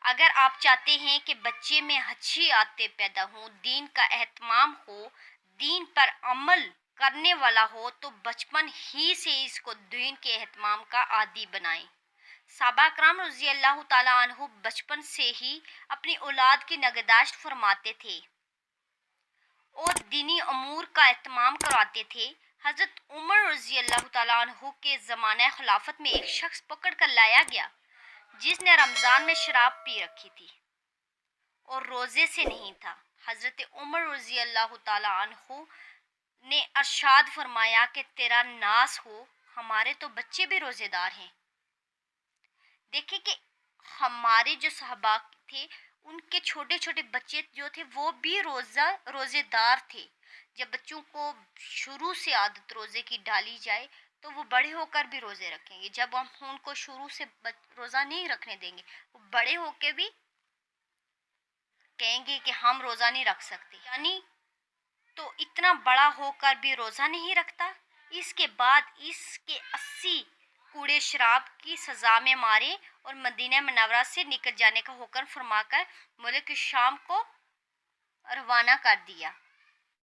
اگر آپ چاہتے ہیں کہ بچے میں اچھی عادتیں پیدا ہوں، دین کا اہتمام ہو، دین پر عمل کرنے والا ہو، تو بچپن ہی سے اس کو دین کے اہتمام کا عادی بنائیں۔ صحابہ کرام رضی اللہ تعالیٰ عنہ بچپن سے ہی اپنی اولاد کی نگہداشت فرماتے تھے اور دینی امور کا اہتمام کرواتے تھے۔ حضرت عمر رضی اللہ تعالیٰ عنہ کے زمانہ خلافت میں ایک شخص پکڑ کر لایا گیا جس نے رمضان میں شراب پی رکھی تھی اور روزے سے نہیں تھا۔ حضرت عمر رضی اللہ تعالیٰ عنہ نے ارشاد فرمایا کہ تیرا ناز ہو، ہمارے تو بچے بھی روزے دار ہیں۔ دیکھیں کہ ہمارے جو صحابہ تھے ان کے چھوٹے چھوٹے بچے جو تھے وہ بھی روزے دار تھے۔ جب بچوں کو شروع سے عادت روزے کی ڈالی جائے تو وہ بڑے ہو کر بھی روزے رکھیں گے۔ جب ہم ان کو شروع سے روزہ نہیں رکھنے دیں گے، وہ بڑے ہو کے بھی کہیں گے کہ ہم روزہ نہیں رکھ سکتے، یعنی تو اتنا بڑا ہو کر بھی روزہ نہیں رکھتا۔ اس کے بعد اس کے 80 کوڑے شراب کی سزا میں مارے اور مدینہ منورہ سے نکل جانے کا حکم فرما کر ملک شام کو روانہ کر دیا۔